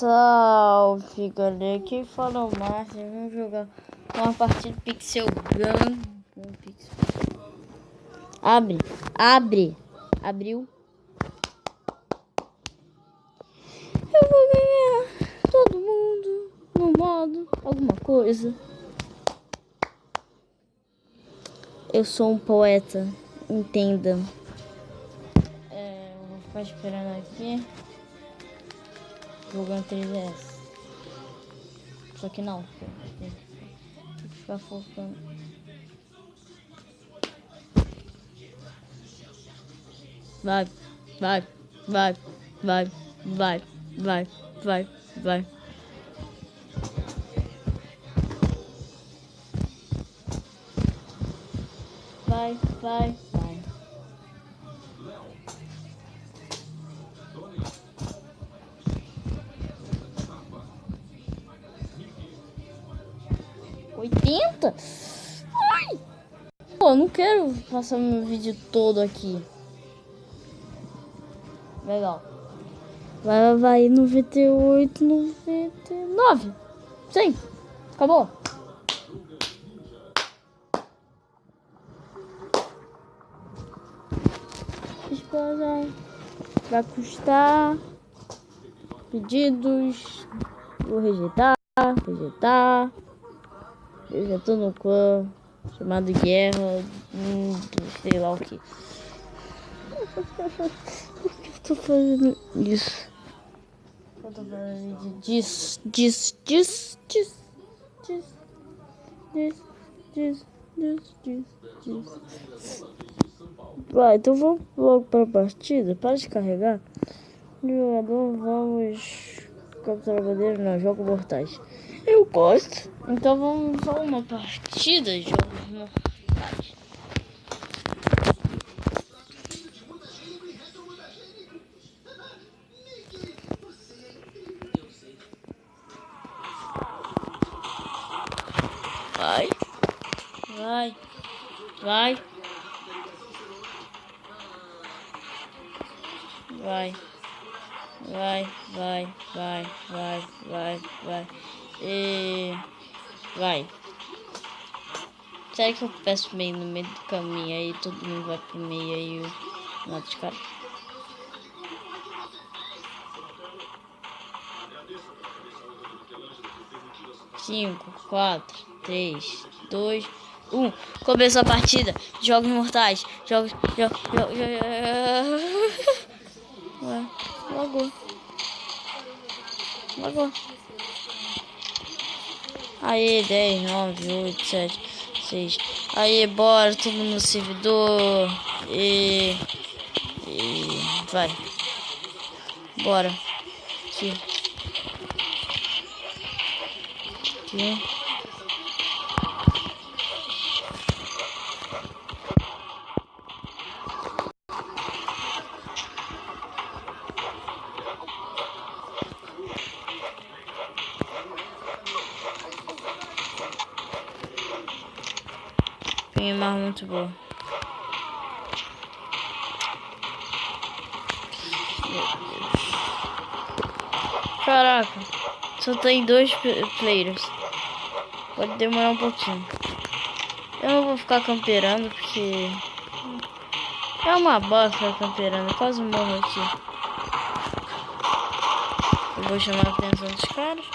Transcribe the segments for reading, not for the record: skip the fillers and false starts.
Salve, galera, quem fala é o Márcio. Vamos jogar uma partida de Pixel Gun. Abriu. Eu vou ganhar todo mundo no modo alguma coisa. Eu sou um poeta, entenda. Vou ficar esperando aqui. Jogando 3DS. Só que não. Tem que ficar focando. Vai. Vai. $80? Ai! Pô, não quero passar meu vídeo todo aqui. Legal. Vai 98, 99. Sim. Acabou. Vai custar. Pedidos. Vou rejeitar. Eu já tô no clã chamado Guerra. Sei lá o que. Por que eu tô fazendo isso? Eu tô fazendo disso. Vai, então vamos logo para a partida. Para de carregar. Jogador, vamos capturar a bandeira. Não, jogo mortais. Eu gosto. Então vamos só uma partida de jogos mortais. Vai. E vai. Será que eu peço meio no meio do caminho aí todo mundo vai pro meio aí eu mato os caras? Cinco, 4, 3, 2, 1. Começou a partida. Jogos mortais. Jogos. Lagou. Aí, 10, 9, 8, 7, 6. Aí, bora, todo mundo no servidor. E vai. Bora. Aqui. Tem uma muito boa. Caraca, só tem 2 players. Pode demorar um pouquinho. Eu não vou ficar camperando porque é uma bosta ficar camperando. Eu quase morro aqui. Eu vou chamar a atenção dos caras.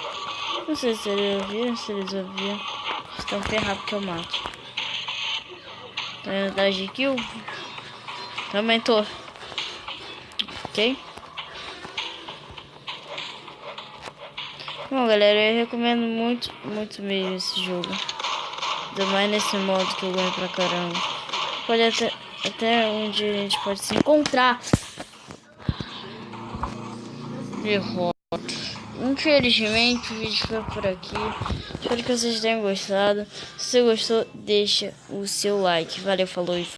Não sei se eles ouviram. Estão ferrados que eu mato. Tô indo atrás de kill. Também tô. Ok? Bom, galera, eu recomendo muito mesmo esse jogo. Ainda mais nesse modo que eu ganho pra caramba. Pode até um dia a gente pode se encontrar. Derrota. Infelizmente o vídeo foi por aqui. Espero que vocês tenham gostado. Se você gostou, deixa o seu like. Valeu, falou e